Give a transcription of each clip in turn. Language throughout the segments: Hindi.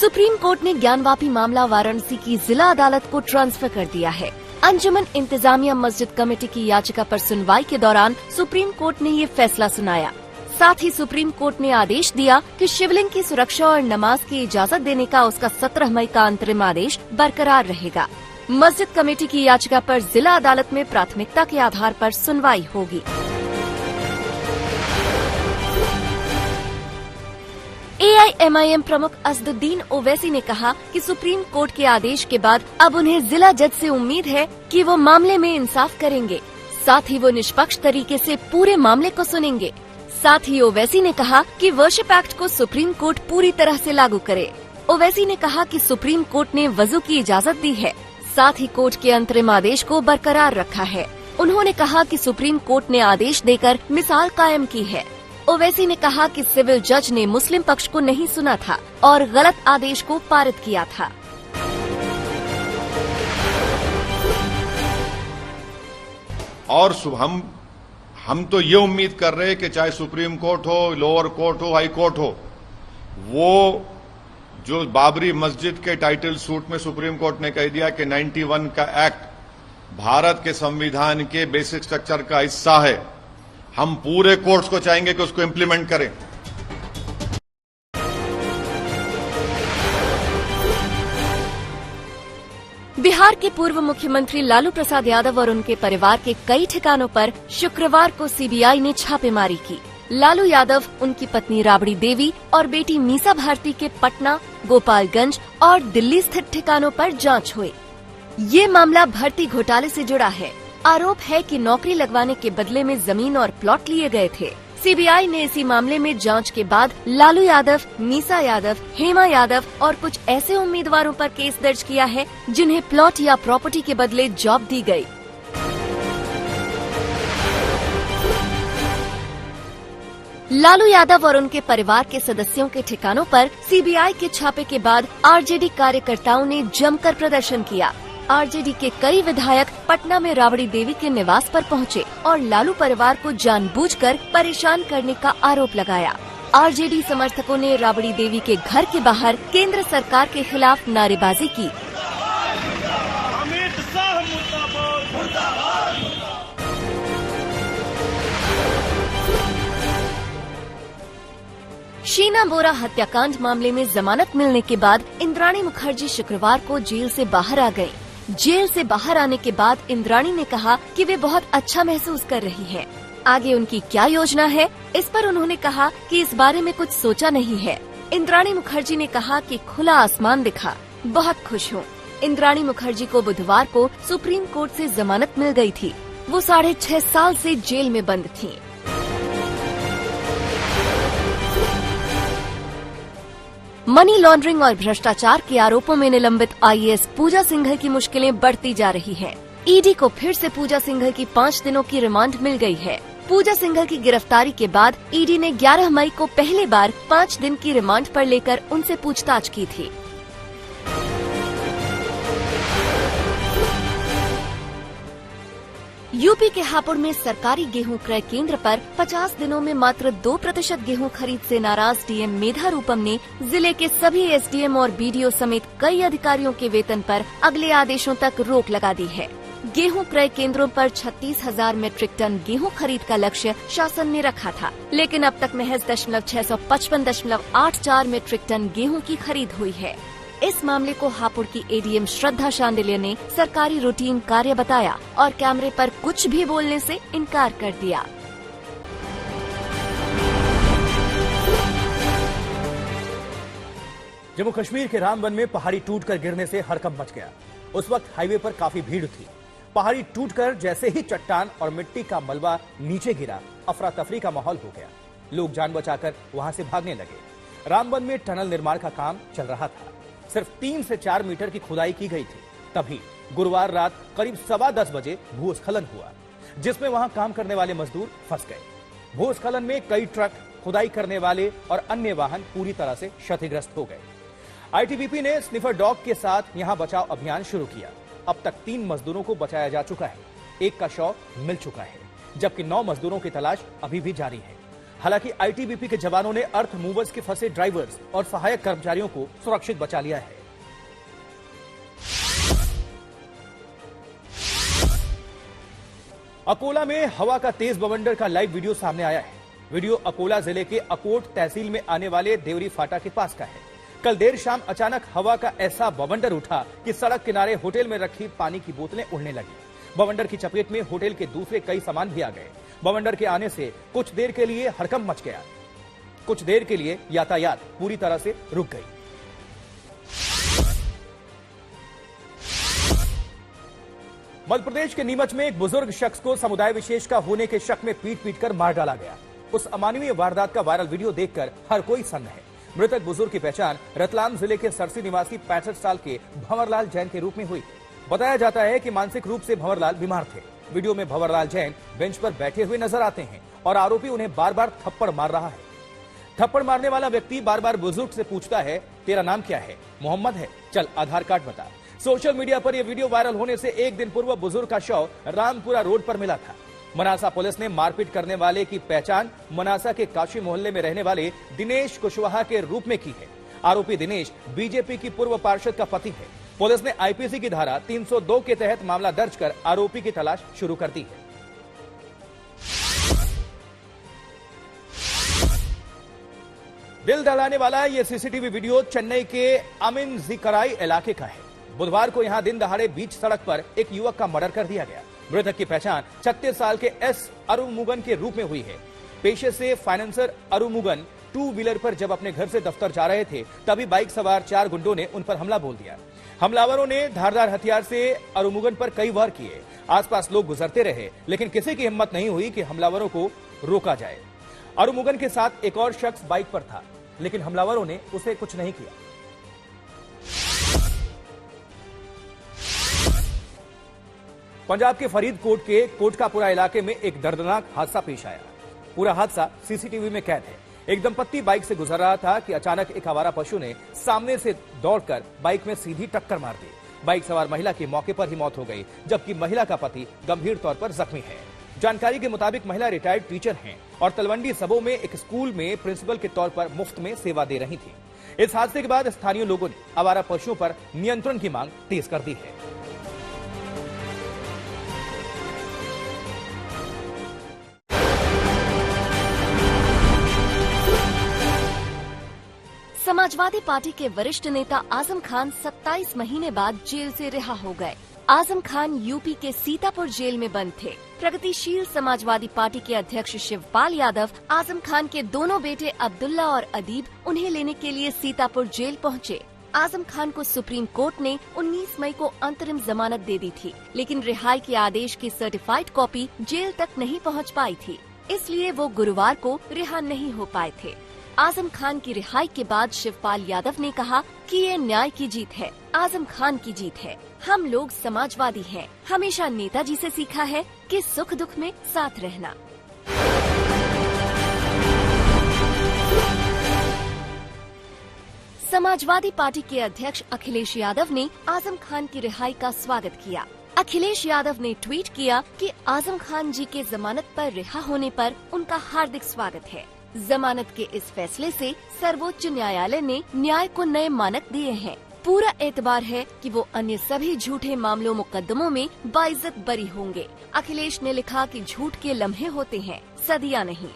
सुप्रीम कोर्ट ने ज्ञानवापी मामला वाराणसी की जिला अदालत को ट्रांसफर कर दिया है। अंजुमन इंतजामिया मस्जिद कमेटी की याचिका पर सुनवाई के दौरान सुप्रीम कोर्ट ने ये फैसला सुनाया। साथ ही सुप्रीम कोर्ट ने आदेश दिया कि शिवलिंग की सुरक्षा और नमाज की इजाजत देने का उसका 17 मई का अंतरिम आदेश बरकरार रहेगा। मस्जिद कमेटी की याचिका पर जिला अदालत में प्राथमिकता के आधार पर सुनवाई होगी। AIMIM प्रमुख असदुद्दीन ओवैसी ने कहा कि सुप्रीम कोर्ट के आदेश के बाद अब उन्हें जिला जज से उम्मीद है कि वो मामले में इंसाफ करेंगे। साथ ही वो निष्पक्ष तरीके से पूरे मामले को सुनेंगे। साथ ही ओवैसी ने कहा कि वर्शिप एक्ट को सुप्रीम कोर्ट पूरी तरह से लागू करे। ओवैसी ने कहा कि सुप्रीम कोर्ट ने वजू की इजाजत दी है। साथ ही कोर्ट के अंतरिम आदेश को बरकरार रखा है। उन्होंने कहा कि सुप्रीम कोर्ट ने आदेश देकर मिसाल कायम की है। ओवैसी ने कहा कि सिविल जज ने मुस्लिम पक्ष को नहीं सुना था और गलत आदेश को पारित किया था। और हम तो ये उम्मीद कर रहे हैं कि चाहे सुप्रीम कोर्ट हो, लोअर कोर्ट हो, हाई कोर्ट हो, वो जो बाबरी मस्जिद के टाइटल सूट में सुप्रीम कोर्ट ने कह दिया कि 91 का एक्ट भारत के संविधान के बेसिक स्ट्रक्चर का हिस्सा है, हम पूरे कोर्ट्स को चाहेंगे कि उसको इम्प्लीमेंट करें। बिहार के पूर्व मुख्यमंत्री लालू प्रसाद यादव और उनके परिवार के कई ठिकानों पर शुक्रवार को सीबीआई ने छापेमारी की। लालू यादव, उनकी पत्नी राबड़ी देवी और बेटी मीसा भारती के पटना, गोपालगंज और दिल्ली स्थित ठिकानों पर जांच हुई। ये मामला भर्ती घोटाले से जुड़ा है। आरोप है कि नौकरी लगवाने के बदले में जमीन और प्लॉट लिए गए थे। सीबीआई ने इसी मामले में जांच के बाद लालू यादव, मीसा यादव, हेमा यादव और कुछ ऐसे उम्मीदवारों पर केस दर्ज किया है जिन्हें प्लॉट या प्रॉपर्टी के बदले जॉब दी गई। लालू यादव और उनके परिवार के सदस्यों के ठिकानों पर सीबीआई के छापे के बाद आरजेडी कार्यकर्ताओं ने जमकर प्रदर्शन किया। आरजेडी के कई विधायक पटना में राबड़ी देवी के निवास पर पहुंचे और लालू परिवार को जानबूझकर परेशान करने का आरोप लगाया। आरजेडी समर्थकों ने राबड़ी देवी के घर के बाहर केंद्र सरकार के खिलाफ नारेबाजी की। शीना बोरा हत्याकांड मामले में जमानत मिलने के बाद इंद्राणी मुखर्जी शुक्रवार को जेल से बाहर आ गयी। जेल से बाहर आने के बाद इंद्राणी ने कहा कि वे बहुत अच्छा महसूस कर रही हैं। आगे उनकी क्या योजना है, इस पर उन्होंने कहा कि इस बारे में कुछ सोचा नहीं है। इंद्राणी मुखर्जी ने कहा कि खुला आसमान दिखा, बहुत खुश हूँ। इंद्राणी मुखर्जी को बुधवार को सुप्रीम कोर्ट से जमानत मिल गई थी। वो 6.5 साल से जेल में बंद थीं। मनी लॉन्ड्रिंग और भ्रष्टाचार के आरोपों में निलंबित आईएएस पूजा सिंघल की मुश्किलें बढ़ती जा रही हैं। ईडी को फिर से पूजा सिंघल की 5 दिनों की रिमांड मिल गई है। पूजा सिंघल की गिरफ्तारी के बाद ईडी ने 11 मई को पहली बार 5 दिन की रिमांड पर लेकर उनसे पूछताछ की थी। यूपी के हापुड़ में सरकारी गेहूं क्रय केंद्र पर 50 दिनों में मात्र 2% गेहूं खरीद से नाराज डीएम मेधा रूपम ने जिले के सभी एसडीएम और बीडीओ समेत कई अधिकारियों के वेतन पर अगले आदेशों तक रोक लगा दी है। गेहूं क्रय केंद्रों पर 36,000 मीट्रिक टन गेहूं खरीद का लक्ष्य शासन ने रखा था, लेकिन अब तक महज 655.84 मीट्रिक टन गेहूं की खरीद हुई है। इस मामले को हापुड़ की एडीएम श्रद्धा शांडिल्य ने सरकारी रूटीन कार्य बताया और कैमरे पर कुछ भी बोलने से इनकार कर दिया। जम्मू कश्मीर के रामबन में पहाड़ी टूटकर गिरने से हड़कंप मच गया। उस वक्त हाईवे पर काफी भीड़ थी। पहाड़ी टूटकर जैसे ही चट्टान और मिट्टी का मलबा नीचे गिरा, अफरा तफरी का माहौल हो गया। लोग जान बचाकर वहां से भागने लगे। रामबन में टनल निर्माण का काम चल रहा था। सिर्फ 3 से 4 मीटर की खुदाई की गई थी। तभी गुरुवार रात करीब 10:15 बजे भूस्खलन हुआ, जिसमें वहां काम करने वाले मजदूर फंस गए। भूस्खलन में कई ट्रक, खुदाई करने वाले और अन्य वाहन पूरी तरह से क्षतिग्रस्त हो गए। आईटीबीपी ने स्निफर डॉग के साथ यहां बचाव अभियान शुरू किया। अब तक 3 मजदूरों को बचाया जा चुका है। 1 का शव मिल चुका है, जबकि 9 मजदूरों की तलाश अभी भी जारी है। हालांकि आईटीबीपी के जवानों ने अर्थ मूवर्स के फंसे ड्राइवर्स और सहायक कर्मचारियों को सुरक्षित बचा लिया है। अकोला में हवा का तेज बवंडर का लाइव वीडियो सामने आया है। वीडियो अकोला जिले के अकोट तहसील में आने वाले देवरी फाटा के पास का है। कल देर शाम अचानक हवा का ऐसा बवंडर उठा कि सड़क किनारे होटल में रखी पानी की बोतलें उड़ने लगी। बवंडर की चपेट में होटल के दूसरे कई सामान भी आ गए। बवंडर के आने से कुछ देर के लिए हड़कंप मच गया। कुछ देर के लिए यातायात पूरी तरह से रुक गई। मध्य प्रदेश के नीमच में एक बुजुर्ग शख्स को समुदाय विशेष का होने के शक में पीट कर मार डाला गया। उस अमानवीय वारदात का वायरल वीडियो देखकर हर कोई सन्न है। मृतक बुजुर्ग की पहचान रतलाम जिले के सरसी निवासी 65 साल के भंवरलाल जैन के रूप में हुई। बताया जाता है कि मानसिक रूप से भंवरलाल बीमार थे। वीडियो में भंवरलाल जैन बेंच पर बैठे हुए नजर आते हैं और आरोपी उन्हें बार बार थप्पड़ मार रहा है। थप्पड़ मारने वाला व्यक्ति बार बार बुजुर्ग से पूछता है, तेरा नाम क्या है? मोहम्मद है, चल आधार कार्ड बता। सोशल मीडिया पर यह वीडियो वायरल होने से एक दिन पूर्व बुजुर्ग का शव रामपुरा रोड पर मिला था। मनासा पुलिस ने मारपीट करने वाले की पहचान मनासा के काशी मोहल्ले में रहने वाले दिनेश कुशवाहा के रूप में की है। आरोपी दिनेश बीजेपी की पूर्व पार्षद का पति है। पुलिस ने आईपीसी की धारा 302 के तहत मामला दर्ज कर आरोपी की तलाश शुरू कर दी है। दिल दहलाने वाला यह सीसीटीवी वीडियो चेन्नई के अमीनजीकराई इलाके का है। बुधवार को यहां दिन दहाड़े बीच सड़क पर एक युवक का मर्डर कर दिया गया। मृतक की पहचान 36 साल के एस अरुमुगन के रूप में हुई है। पेशे से फाइनेंसर अरुमुगन 2 व्हीलर पर जब अपने घर से दफ्तर जा रहे थे तभी बाइक सवार 4 गुंडों ने उन पर हमला बोल दिया। हमलावरों ने धारदार हथियार से अरुमुगन पर कई वार किए। आसपास लोग गुजरते रहे लेकिन किसी की हिम्मत नहीं हुई कि हमलावरों को रोका जाए। अरुमुगन के साथ एक और शख्स बाइक पर था लेकिन हमलावरों ने उसे कुछ नहीं किया। पंजाब के फरीदकोट के कोटकापुरा इलाके में एक दर्दनाक हादसा पेश आया। पूरा हादसा सीसीटीवी में कैद है। एक दंपत्ति बाइक से गुजर रहा था कि अचानक एक आवारा पशु ने सामने से दौड़कर बाइक में सीधी टक्कर मार दी। बाइक सवार महिला की मौके पर ही मौत हो गई जबकि महिला का पति गंभीर तौर पर जख्मी है। जानकारी के मुताबिक महिला रिटायर्ड टीचर हैं और तलवंडी सबो में एक स्कूल में प्रिंसिपल के तौर पर मुफ्त में सेवा दे रही थी। इस हादसे के बाद स्थानीय लोगों ने आवारा पशुओं पर नियंत्रण की मांग तेज कर दी है। समाजवादी पार्टी के वरिष्ठ नेता आजम खान 27 महीने बाद जेल से रिहा हो गए। आजम खान यूपी के सीतापुर जेल में बंद थे। प्रगतिशील समाजवादी पार्टी के अध्यक्ष शिवपाल यादव, आजम खान के दोनों बेटे अब्दुल्ला और अदीब उन्हें लेने के लिए सीतापुर जेल पहुंचे। आजम खान को सुप्रीम कोर्ट ने 19 मई को अंतरिम जमानत दे दी थी लेकिन रिहाई के आदेश की सर्टिफाइड कॉपी जेल तक नहीं पहुंच पाई थी, इसलिए वो गुरुवार को रिहा नहीं हो पाए थे। आजम खान की रिहाई के बाद शिवपाल यादव ने कहा कि ये न्याय की जीत है, आजम खान की जीत है। हम लोग समाजवादी हैं, हमेशा नेताजी से सीखा है कि सुख दुख में साथ रहना। समाजवादी पार्टी के अध्यक्ष अखिलेश यादव ने आजम खान की रिहाई का स्वागत किया। अखिलेश यादव ने ट्वीट किया कि आजम खान जी के जमानत पर रिहा होने पर उनका हार्दिक स्वागत है। जमानत के इस फैसले से सर्वोच्च न्यायालय ने न्याय को नए मानक दिए हैं। पूरा एतबार है कि वो अन्य सभी झूठे मामलों मुकदमों में बाइज्जत बरी होंगे। अखिलेश ने लिखा कि झूठ के लम्हे होते हैं, सदियां नहीं।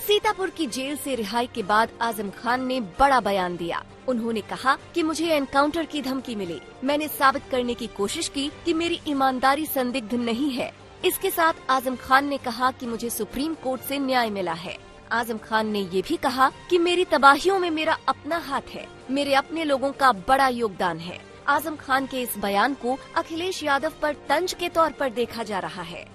सीतापुर की जेल से रिहाई के बाद आजम खान ने बड़ा बयान दिया। उन्होंने कहा कि मुझे एनकाउंटर की धमकी मिली। मैंने साबित करने की कोशिश की कि मेरी ईमानदारी संदिग्ध नहीं है। इसके साथ आजम खान ने कहा कि मुझे सुप्रीम कोर्ट से न्याय मिला है। आजम खान ने ये भी कहा कि मेरी तबाहियों में मेरा अपना हाथ है, मेरे अपने लोगों का बड़ा योगदान है। आजम खान के इस बयान को अखिलेश यादव पर तंज के तौर पर देखा जा रहा है।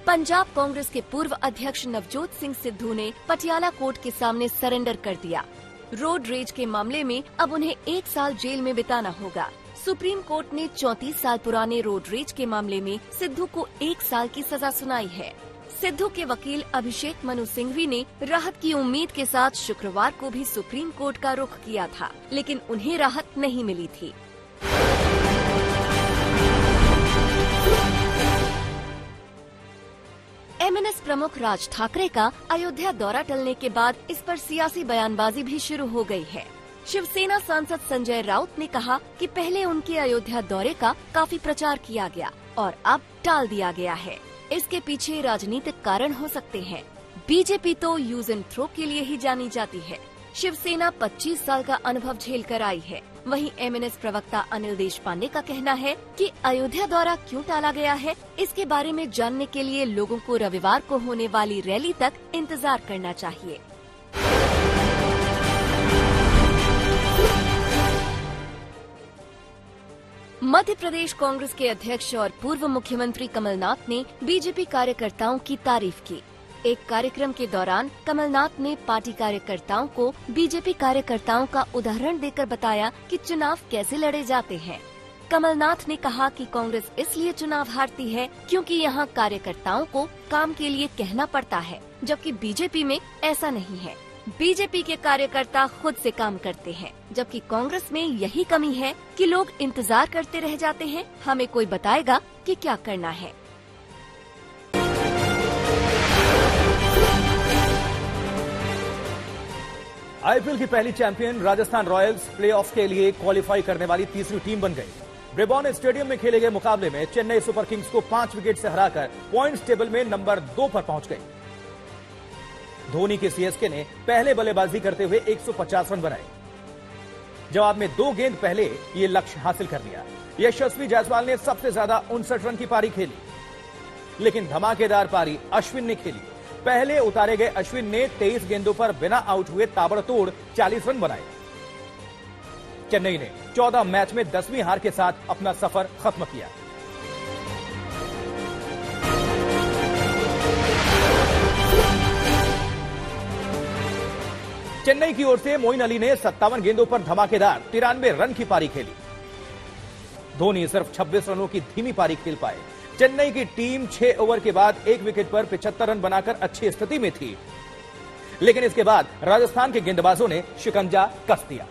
पंजाब कांग्रेस के पूर्व अध्यक्ष नवजोत सिंह सिद्धू ने पटियाला कोर्ट के सामने सरेंडर कर दिया। रोड रेज के मामले में अब उन्हें 1 साल जेल में बिताना होगा। सुप्रीम कोर्ट ने 34 साल पुराने रोड रेज के मामले में सिद्धू को 1 साल की सजा सुनाई है। सिद्धू के वकील अभिषेक मनु सिंघवी ने राहत की उम्मीद के साथ शुक्रवार को भी सुप्रीम कोर्ट का रुख किया था, लेकिन उन्हें राहत नहीं मिली थी। एमएनएस प्रमुख राज ठाकरे का अयोध्या दौरा टलने के बाद इस पर सियासी बयानबाजी भी शुरू हो गई है। शिवसेना सांसद संजय राउत ने कहा कि पहले उनके अयोध्या दौरे का काफी प्रचार किया गया और अब टाल दिया गया है। इसके पीछे राजनीतिक कारण हो सकते हैं। बीजेपी तो यूज एंड थ्रो के लिए ही जानी जाती है। शिवसेना 25 साल का अनुभव झेल कर आई है। वहीं एमएनएस प्रवक्ता अनिल देशपांडे का कहना है कि अयोध्या दौरा क्यों टाला गया है, इसके बारे में जानने के लिए लोगों को रविवार को होने वाली रैली तक इंतजार करना चाहिए। मध्य प्रदेश कांग्रेस के अध्यक्ष और पूर्व मुख्यमंत्री कमलनाथ ने बीजेपी कार्यकर्ताओं की तारीफ की। एक कार्यक्रम के दौरान कमलनाथ ने पार्टी कार्यकर्ताओं को बीजेपी कार्यकर्ताओं का उदाहरण देकर बताया कि चुनाव कैसे लड़े जाते हैं। कमलनाथ ने कहा कि कांग्रेस इसलिए चुनाव हारती है क्योंकि यहाँ कार्यकर्ताओं को काम के लिए कहना पड़ता है, जबकि बीजेपी में ऐसा नहीं है। बीजेपी के कार्यकर्ता खुद से काम करते हैं, जबकि कांग्रेस में यही कमी है कि लोग इंतजार करते रह जाते हैं, हमें कोई बताएगा कि क्या करना है। आईपीएल की पहली चैंपियन राजस्थान रॉयल्स प्लेऑफ के लिए क्वालिफाई करने वाली तीसरी टीम बन गई। ब्रिबॉर्न स्टेडियम में खेले गए मुकाबले में चेन्नई सुपर किंग्स को 5 विकेट से हराकर पॉइंट्स टेबल में नंबर 2 पर पहुंच गई। धोनी के सीएसके ने पहले बल्लेबाजी करते हुए 150 रन बनाए। जवाब में 2 गेंद पहले ये लक्ष्य हासिल कर लिया। यशस्वी जायसवाल ने सबसे ज्यादा 59 रन की पारी खेली, लेकिन धमाकेदार पारी अश्विन ने खेली। पहले उतारे गए अश्विन ने 23 गेंदों पर बिना आउट हुए ताबड़तोड़ 40 रन बनाए। चेन्नई ने 14 मैच में 10वीं हार के साथ अपना सफर खत्म किया। चेन्नई की ओर से मोइन अली ने 57 गेंदों पर धमाकेदार 93 रन की पारी खेली। धोनी सिर्फ 26 रनों की धीमी पारी खेल पाए। चेन्नई की टीम 6 ओवर के बाद 1 विकेट पर 75 रन बनाकर अच्छी स्थिति में थी, लेकिन इसके बाद राजस्थान के गेंदबाजों ने शिकंजा कस दिया।